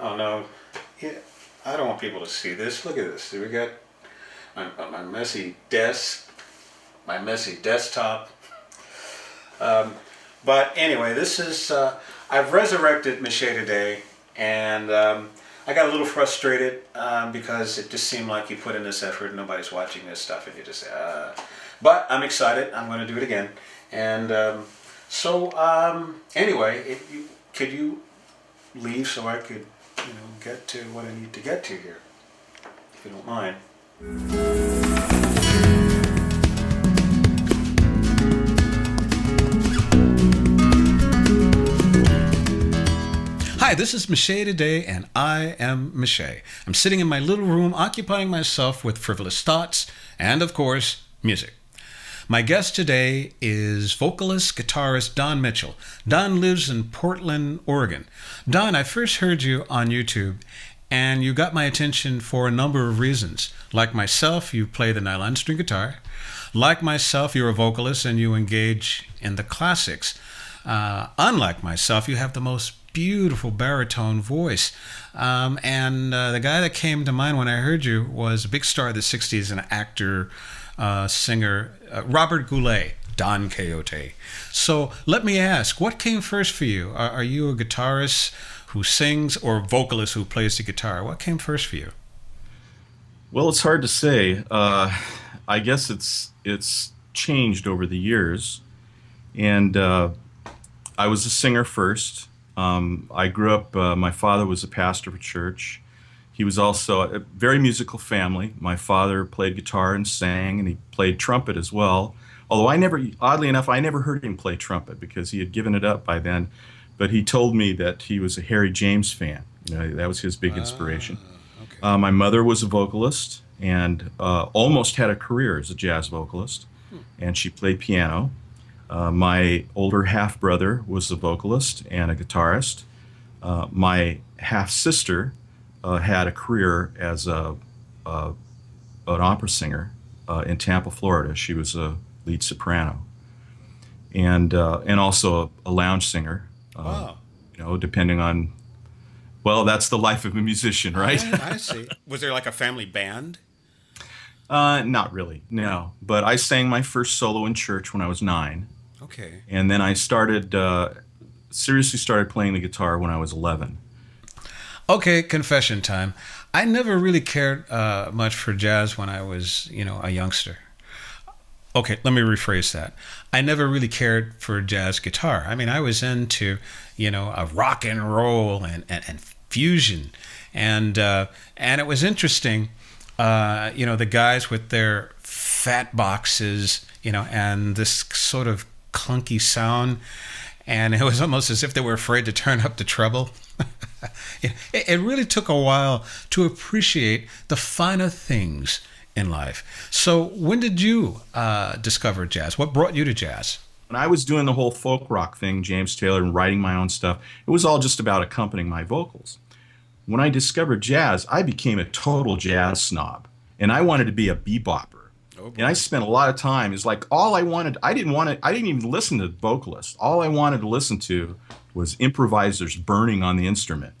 Oh no, yeah, I don't want people to see this. Look at this. We got my messy desk, my messy desktop. But anyway, this is I've resurrected Miche Today, and I got a little frustrated because it just seemed like you put in this effort and nobody's watching this stuff, and you just say, But I'm excited. I'm going to do it again, and anyway, could you leave so I could get to what I need to get to here, if you don't mind. Hi, this is Miche Today, and I am Miche. I'm sitting in my little room, occupying myself with frivolous thoughts and, of course, music. My guest today is vocalist, guitarist Don Mitchell. Don lives in Portland, Oregon. Don, I first heard you on YouTube, and you got my attention for a number of reasons. Like myself, you play the nylon string guitar. Like myself, you're a vocalist and you engage in the classics. Unlike myself, you have the most beautiful baritone voice. The guy that came to mind when I heard you was a big star of the 60s, an actor, singer, Robert Goulet, Don Quixote. So let me ask, what came first for you? Are you a guitarist who sings or a vocalist who plays the guitar? What came first for you? Well, it's hard to say. I guess it's changed over the years, and I was a singer first. I grew up. My father was a pastor of a church. He was also a very musical family. My father played guitar and sang, and he played trumpet as well. Although oddly enough, I never heard him play trumpet because he had given it up by then. But he told me that he was a Harry James fan. That was his big inspiration. Okay. My mother was a vocalist and almost had a career as a jazz vocalist, and she played piano. My older half-brother was a vocalist and a guitarist. My half-sister had a career as an opera singer in Tampa, Florida. She was a lead soprano and also a lounge singer. Wow. Depending on, well, that's the life of a musician, right? I see. Was there like a family band? Not really, no. But I sang my first solo in church when I was 9. Okay. And then I seriously started playing the guitar when I was 11. Okay, confession time. I never really cared much for jazz when I was, a youngster. Okay, let me rephrase that. I never really cared for jazz guitar. I mean, I was into, a rock and roll and fusion. And it was interesting, the guys with their fat boxes, and this sort of clunky sound. And it was almost as if they were afraid to turn up the treble. It really took a while to appreciate the finer things in life. So when did you discover jazz? What brought you to jazz? When I was doing the whole folk rock thing, James Taylor, and writing my own stuff, it was all just about accompanying my vocals. When I discovered jazz, I became a total jazz snob, and I wanted to be a bebopper. Oh, And I spent a lot of time. It's like I didn't even listen to vocalists. All I wanted to listen to was improvisers burning on the instrument.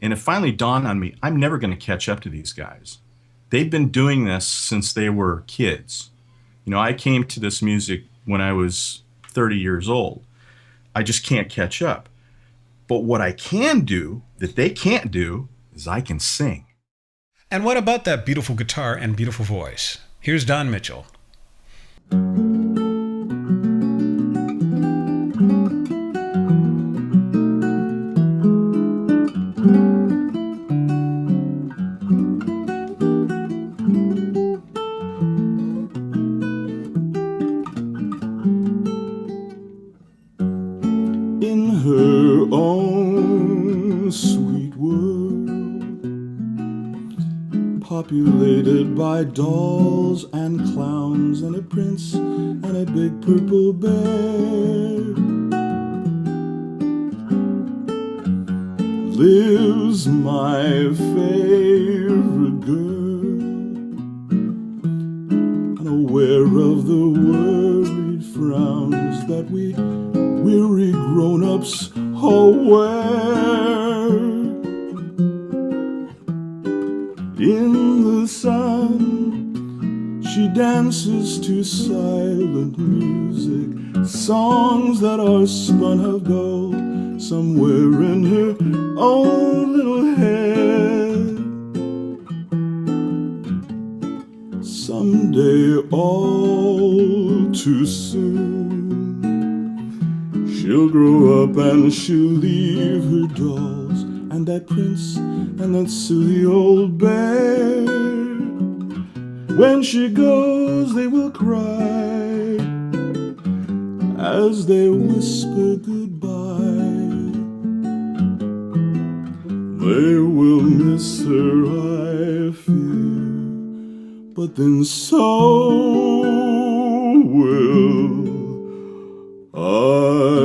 And it finally dawned on me, I'm never going to catch up to these guys. They've been doing this since they were kids. I came to this music when I was 30 years old. I just can't catch up. But what I can do that they can't do is I can sing. And what about that beautiful guitar and beautiful voice? Here's Don Mitchell. In her own sweet world, populated by dolls and clowns and a prince and a big purple bear, lives my favorite girl, unaware of the worried frowns that we weary grown-ups all wear. dances to silent music, songs that are spun of gold somewhere in her own little head. Someday, all too soon, she'll grow up and she'll leave her dolls and that prince and that silly old bear. When she goes, they will cry as they whisper goodbye. They will miss her, I fear, but then so will I.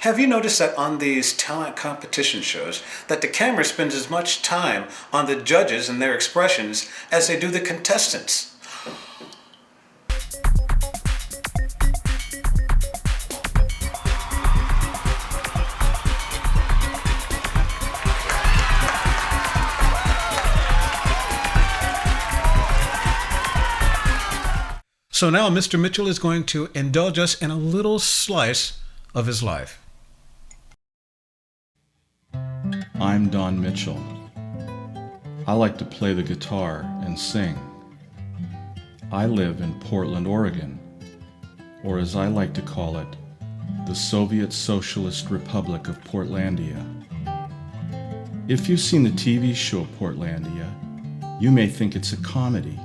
Have you noticed that on these talent competition shows that the camera spends as much time on the judges and their expressions as they do the contestants? So now Mr. Mitchell is going to indulge us in a little slice of his life. I'm Don Mitchell. I like to play the guitar and sing. I live in Portland, Oregon, or as I like to call it, the Soviet Socialist Republic of Portlandia. If you've seen the TV show Portlandia, you may think it's a comedy,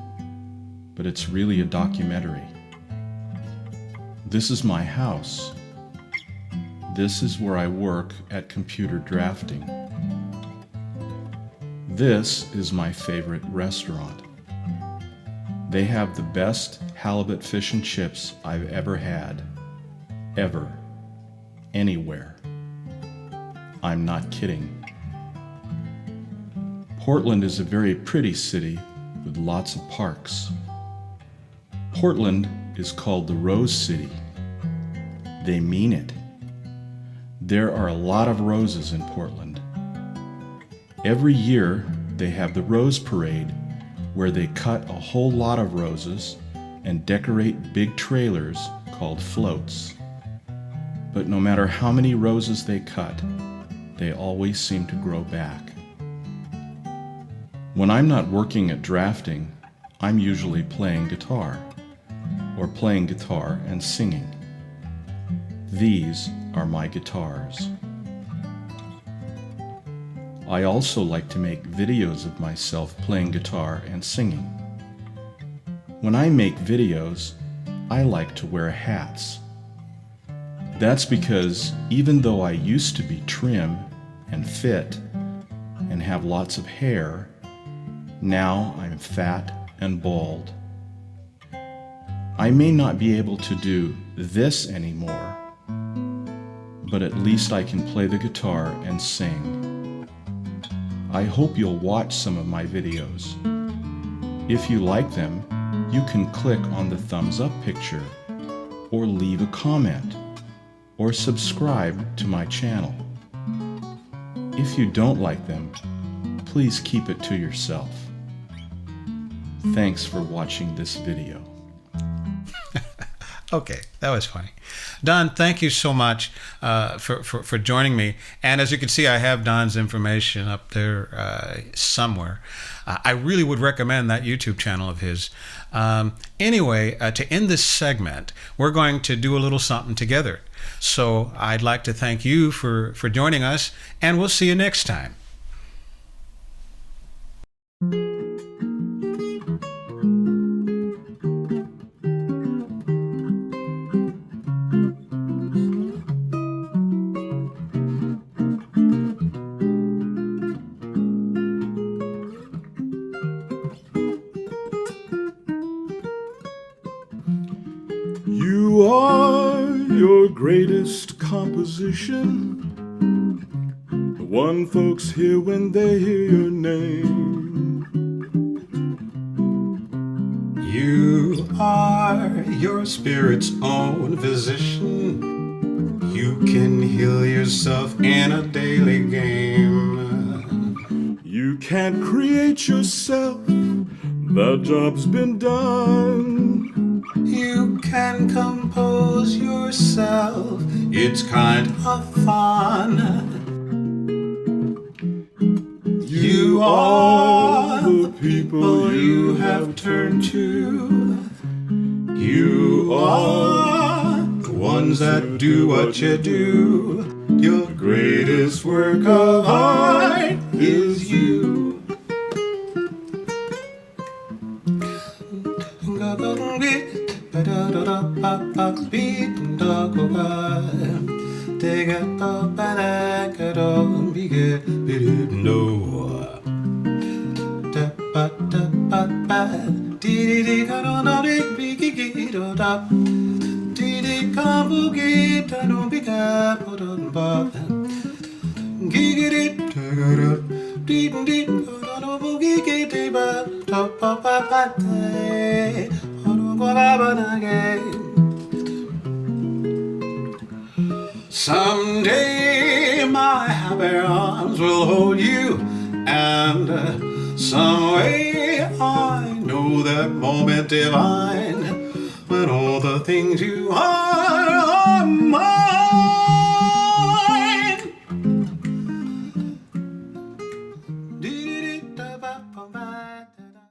but it's really a documentary. This is my house. This is where I work at computer drafting. This is my favorite restaurant. They have the best halibut fish and chips I've ever had. Ever. Anywhere. I'm not kidding. Portland is a very pretty city with lots of parks. Portland is called the Rose City. They mean it. There are a lot of roses in Portland. Every year, they have the Rose Parade, where they cut a whole lot of roses and decorate big trailers called floats. But no matter how many roses they cut, they always seem to grow back. When I'm not working at drafting, I'm usually playing guitar, or playing guitar and singing. These are my guitars. I also like to make videos of myself playing guitar and singing. When I make videos, I like to wear hats. That's because even though I used to be trim and fit and have lots of hair, now I'm fat and bald. I may not be able to do this anymore, but at least I can play the guitar and sing. I hope you'll watch some of my videos. If you like them, you can click on the thumbs up picture, or leave a comment, or subscribe to my channel. If you don't like them, please keep it to yourself. Thanks for watching this video. Okay, that was funny. Don, thank you so much for joining me. And as you can see, I have Don's information up there somewhere. I really would recommend that YouTube channel of his. Anyway, to end this segment, we're going to do a little something together. So I'd like to thank you for joining us, and we'll see you next time. You are your greatest composition, the one folks hear when they hear your name. You are your spirit's own physician. You can heal yourself in a daily game. You can't create yourself, the job's been done. You can compose yourself, it's kind of fun. You are the people you have turned to. You are the ones that do what you do. Your greatest work of art is you. Someday my happy arms will hold you, and some way I know that moment divine when all the things you are mine.